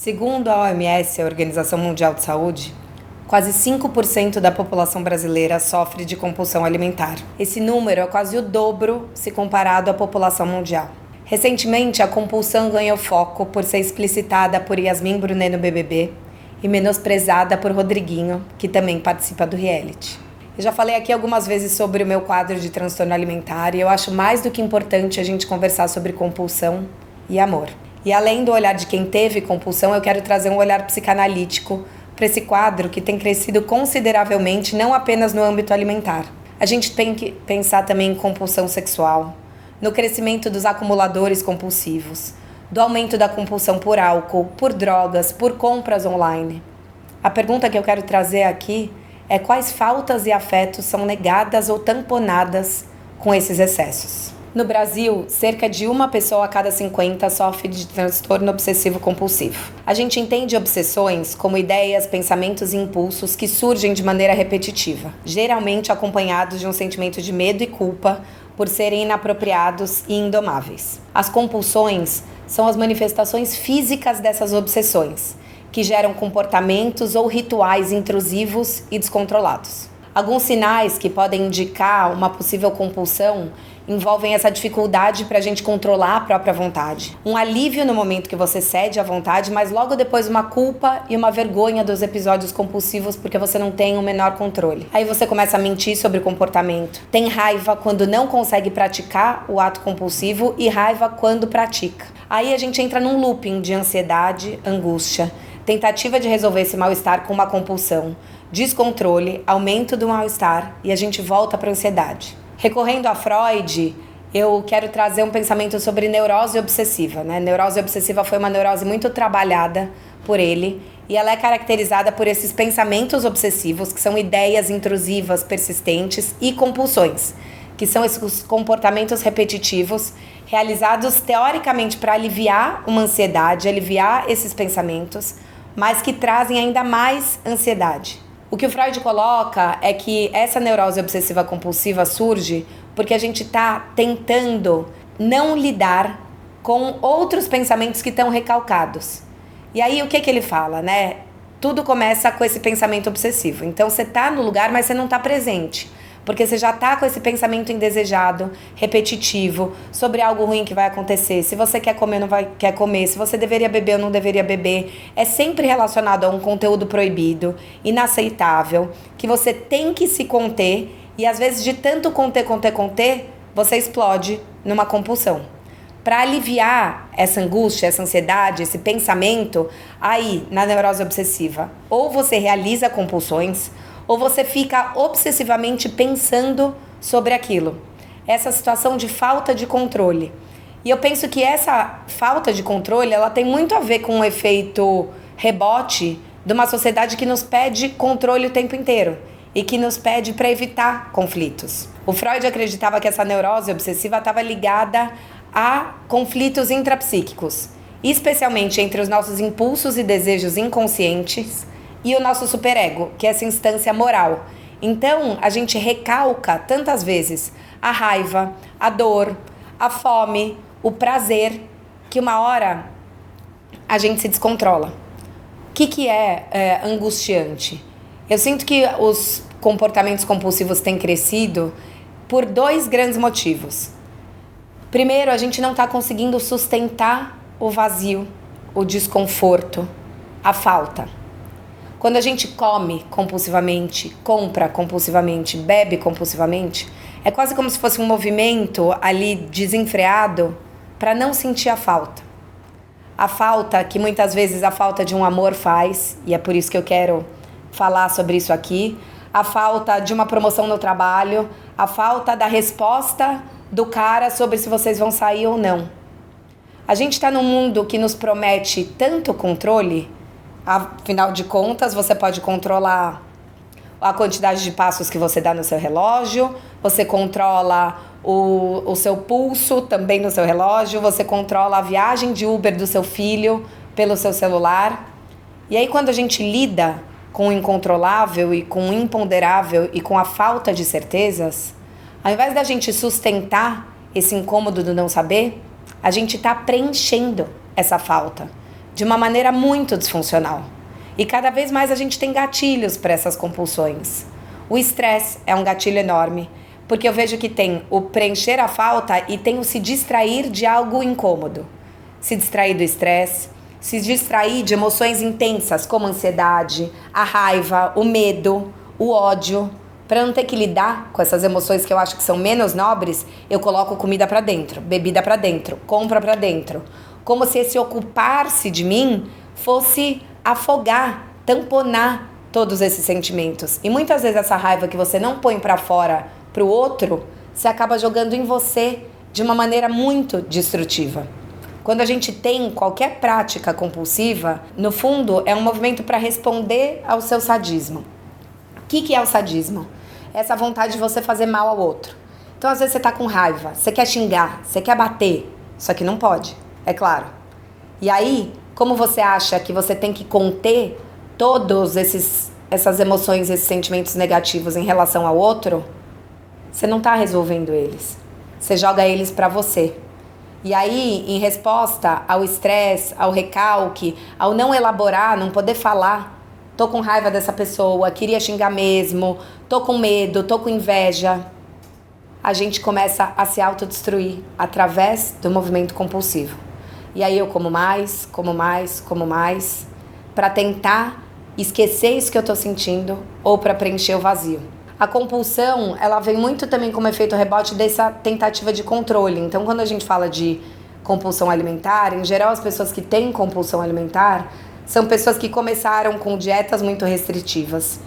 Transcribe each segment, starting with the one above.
Segundo a OMS, a Organização Mundial de Saúde, quase 5% da população brasileira sofre de compulsão alimentar. Esse número é quase o dobro se comparado à população mundial. Recentemente, a compulsão ganhou foco por ser explicitada por Yasmin Brunet no BBB e menosprezada por Rodriguinho, que também participa do reality. Eu já falei aqui algumas vezes sobre o meu quadro de transtorno alimentar e eu acho mais do que importante a gente conversar sobre compulsão e amor. E além do olhar de quem teve compulsão, eu quero trazer um olhar psicanalítico para esse quadro que tem crescido consideravelmente, não apenas no âmbito alimentar. A gente tem que pensar também em compulsão sexual, no crescimento dos acumuladores compulsivos, do aumento da compulsão por álcool, por drogas, por compras online. A pergunta que eu quero trazer aqui é quais faltas e afetos são negadas ou tamponadas com esses excessos. No Brasil, cerca de uma pessoa a cada 50 sofre de transtorno obsessivo-compulsivo. A gente entende obsessões como ideias, pensamentos e impulsos que surgem de maneira repetitiva, geralmente acompanhados de um sentimento de medo e culpa por serem inapropriados e indomáveis. As compulsões são as manifestações físicas dessas obsessões, que geram comportamentos ou rituais intrusivos e descontrolados. Alguns sinais que podem indicar uma possível compulsão envolvem essa dificuldade para a gente controlar a própria vontade. Um alívio no momento que você cede à vontade, mas logo depois uma culpa e uma vergonha dos episódios compulsivos porque você não tem o menor controle. Aí você começa a mentir sobre o comportamento. Tem raiva quando não consegue praticar o ato compulsivo e raiva quando pratica. Aí a gente entra num looping de ansiedade, angústia, tentativa de resolver esse mal-estar com uma compulsão, descontrole, aumento do mal-estar e a gente volta para a ansiedade. Recorrendo a Freud, eu quero trazer um pensamento sobre neurose obsessiva, né? Neurose obsessiva foi uma neurose muito trabalhada por ele e ela é caracterizada por esses pensamentos obsessivos, que são ideias intrusivas, persistentes, e compulsões, que são esses comportamentos repetitivos realizados teoricamente para aliviar uma ansiedade, aliviar esses pensamentos, mas que trazem ainda mais ansiedade. O que o Freud coloca é que essa neurose obsessiva compulsiva surge porque a gente está tentando não lidar com outros pensamentos que estão recalcados. E aí o que ele fala, né? Tudo começa com esse pensamento obsessivo. Então você está no lugar, mas você não está presente. Porque você já está com esse pensamento indesejado, repetitivo, sobre algo ruim que vai acontecer. Se você quer comer ou não quer comer, se você deveria beber ou não deveria beber. É sempre relacionado a um conteúdo proibido, inaceitável, que você tem que se conter. E às vezes de tanto conter, você explode numa compulsão. Para aliviar essa angústia, essa ansiedade, esse pensamento, aí na neurose obsessiva, ou você realiza compulsões, ou você fica obsessivamente pensando sobre aquilo. Essa situação de falta de controle. E eu penso que essa falta de controle, ela tem muito a ver com o efeito rebote de uma sociedade que nos pede controle o tempo inteiro e que nos pede para evitar conflitos. O Freud acreditava que essa neurose obsessiva estava ligada a conflitos intrapsíquicos, especialmente entre os nossos impulsos e desejos inconscientes e o nosso superego, que é essa instância moral. Então, a gente recalca tantas vezes a raiva, a dor, a fome, o prazer, que uma hora a gente se descontrola. O que é angustiante? Eu sinto que os comportamentos compulsivos têm crescido por dois grandes motivos. Primeiro, a gente não está conseguindo sustentar o vazio, o desconforto, a falta. Quando a gente come compulsivamente, compra compulsivamente, bebe compulsivamente, é quase como se fosse um movimento ali desenfreado para não sentir a falta. A falta, que muitas vezes a falta de um amor faz, e é por isso que eu quero falar sobre isso aqui, a falta de uma promoção no trabalho, a falta da resposta do cara sobre se vocês vão sair ou não. A gente está num mundo que nos promete tanto controle. Afinal de contas, você pode controlar a quantidade de passos que você dá no seu relógio, você controla o seu pulso também no seu relógio, você controla a viagem de Uber do seu filho pelo seu celular. E aí, quando a gente lida com o incontrolável e com o imponderável e com a falta de certezas, ao invés da gente sustentar esse incômodo do não saber, a gente está preenchendo essa falta. de uma maneira muito disfuncional. E cada vez mais a gente tem gatilhos para essas compulsões. O estresse é um gatilho enorme, porque eu vejo que tem o preencher a falta e tem o se distrair de algo incômodo. Se distrair do estresse, se distrair de emoções intensas como a ansiedade, a raiva, o medo, o ódio. Para não ter que lidar com essas emoções que eu acho que são menos nobres, eu coloco comida para dentro, bebida para dentro, compra para dentro. Como se esse ocupar-se de mim fosse afogar, tamponar todos esses sentimentos. E muitas vezes essa raiva que você não põe para fora para o outro, você acaba jogando em você de uma maneira muito destrutiva. Quando a gente tem qualquer prática compulsiva, no fundo é um movimento para responder ao seu sadismo. O que é o sadismo? Essa vontade de você fazer mal ao outro. Então, às vezes, você tá com raiva, você quer xingar, você quer bater, só que não pode, é claro. E aí, como você acha que você tem que conter todos essas emoções, esses sentimentos negativos em relação ao outro, você não tá resolvendo eles. Você joga eles pra você. E aí, em resposta ao estresse, ao recalque, ao não elaborar, não poder falar, tô com raiva dessa pessoa, queria xingar mesmo, tô com medo, tô com inveja. A gente começa a se autodestruir através do movimento compulsivo. E aí eu como mais, para tentar esquecer isso que eu tô sentindo ou para preencher o vazio. A compulsão, ela vem muito também como efeito rebote dessa tentativa de controle. Então, quando a gente fala de compulsão alimentar, em geral as pessoas que têm compulsão alimentar são pessoas que começaram com dietas muito restritivas,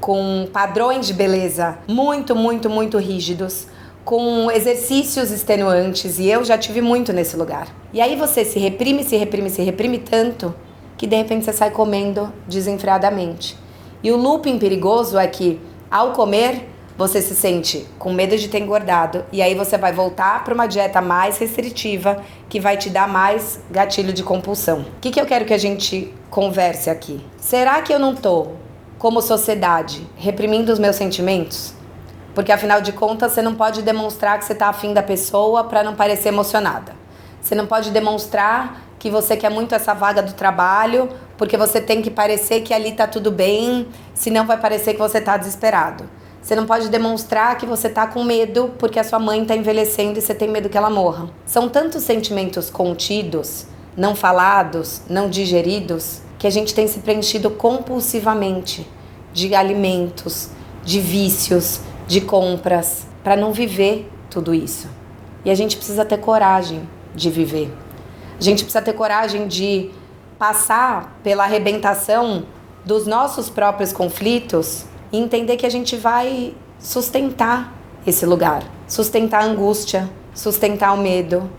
com padrões de beleza muito rígidos, com exercícios extenuantes, e eu já tive muito nesse lugar. E aí você se reprime tanto, que de repente você sai comendo desenfreadamente. E o looping perigoso é que, ao comer, você se sente com medo de ter engordado, e aí você vai voltar para uma dieta mais restritiva, que vai te dar mais gatilho de compulsão. O que eu quero que a gente converse aqui? Será que eu não tô, como sociedade, reprimindo os meus sentimentos? Porque afinal de contas você não pode demonstrar que você tá afim da pessoa para não parecer emocionada. Você não pode demonstrar que você quer muito essa vaga do trabalho, porque você tem que parecer que ali tá tudo bem, senão vai parecer que você tá desesperado. Você não pode demonstrar que você tá com medo porque a sua mãe tá envelhecendo e você tem medo que ela morra. São tantos sentimentos contidos, não falados, não digeridos, que a gente tem se preenchido compulsivamente de alimentos, de vícios, de compras, para não viver tudo isso. E a gente precisa ter coragem de viver. A gente precisa ter coragem de passar pela arrebentação dos nossos próprios conflitos e entender que a gente vai sustentar esse lugar, sustentar a angústia, sustentar o medo,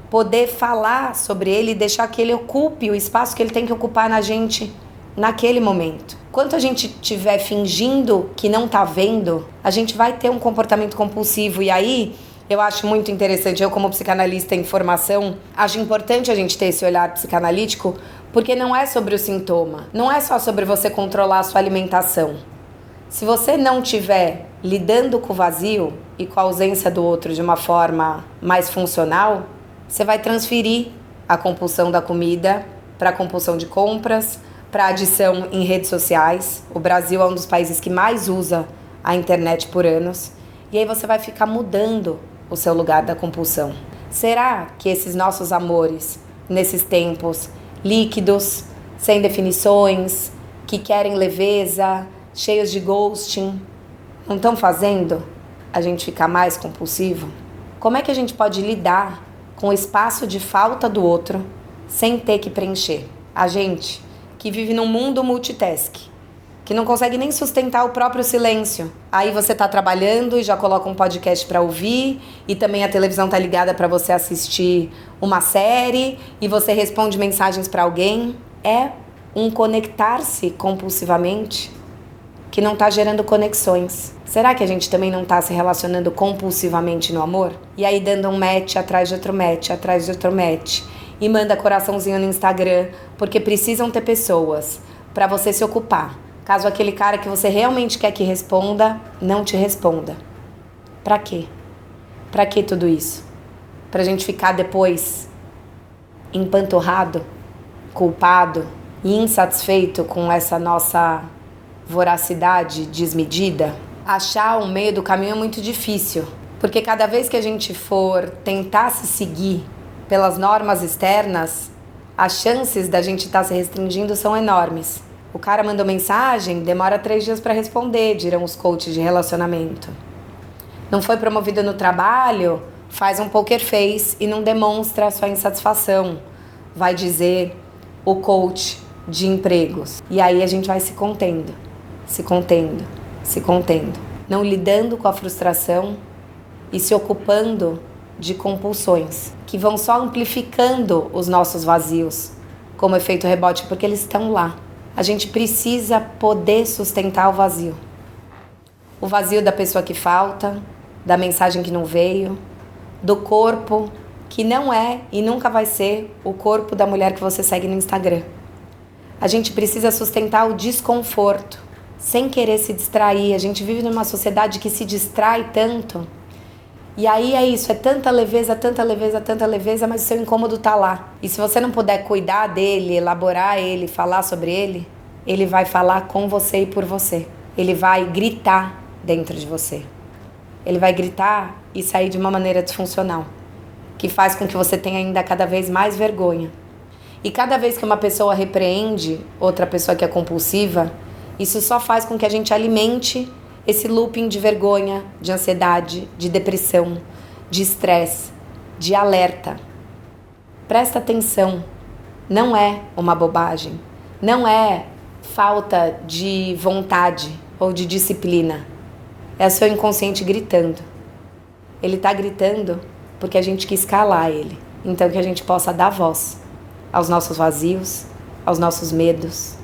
poder falar sobre ele e deixar que ele ocupe o espaço que ele tem que ocupar na gente naquele momento. Quanto a gente estiver fingindo que não tá vendo, a gente vai ter um comportamento compulsivo. E aí, eu acho muito interessante, eu como psicanalista em formação, acho importante a gente ter esse olhar psicanalítico, porque não é sobre o sintoma, não é só sobre você controlar a sua alimentação. Se você não estiver lidando com o vazio e com a ausência do outro de uma forma mais funcional, você vai transferir a compulsão da comida para a compulsão de compras, para adição em redes sociais. O Brasil é um dos países que mais usa a internet por anos. E aí você vai ficar mudando o seu lugar da compulsão. Será que esses nossos amores, nesses tempos líquidos, sem definições, que querem leveza, cheios de ghosting, não estão fazendo a gente ficar mais compulsivo? Como é que a gente pode lidar com o espaço de falta do outro sem ter que preencher? A gente que vive num mundo multitask, que não consegue nem sustentar o próprio silêncio. Aí você tá trabalhando e já coloca um podcast para ouvir, e também a televisão tá ligada para você assistir uma série, e você responde mensagens para alguém. É um conectar-se compulsivamente que não tá gerando conexões. Será que a gente também não tá se relacionando compulsivamente no amor? E aí dando um match atrás de outro match, atrás de outro match, e manda coraçãozinho no Instagram, porque precisam ter pessoas para você se ocupar. Caso aquele cara que você realmente quer que responda, não te responda. Pra quê? Pra que tudo isso? Pra gente ficar depois empanturrado culpado e insatisfeito com essa nossa voracidade desmedida, achar o meio do caminho é muito difícil, porque cada vez que a gente for tentar se seguir pelas normas externas, as chances da gente estar se restringindo são enormes. O cara mandou mensagem, demora 3 dias para responder, dirão os coaches de relacionamento. Não foi promovido no trabalho, faz um poker face e não demonstra a sua insatisfação, vai dizer o coach de empregos. E aí a gente vai se contendo, não lidando com a frustração e se ocupando de compulsões, que vão só amplificando os nossos vazios, como efeito rebote, porque eles estão lá. A gente precisa poder sustentar o vazio. O vazio da pessoa que falta, da mensagem que não veio, do corpo que não é e nunca vai ser o corpo da mulher que você segue no Instagram. A gente precisa sustentar o desconforto, sem querer se distrair. A gente vive numa sociedade que se distrai tanto. E aí é isso, é tanta leveza, mas o seu incômodo tá lá. E se você não puder cuidar dele, elaborar ele, falar sobre ele, ele vai falar com você e por você. Ele vai gritar dentro de você. Ele vai gritar e sair de uma maneira disfuncional, que faz com que você tenha ainda cada vez mais vergonha. E cada vez que uma pessoa repreende outra pessoa que é compulsiva, isso só faz com que a gente alimente esse looping de vergonha, de ansiedade, de depressão, de estresse, de alerta. Presta atenção, não é uma bobagem, não é falta de vontade ou de disciplina. É o seu inconsciente gritando. Ele está gritando porque a gente quis calar ele. Então que a gente possa dar voz aos nossos vazios, aos nossos medos,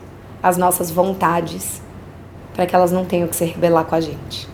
às nossas vontades, para que elas não tenham que se rebelar com a gente.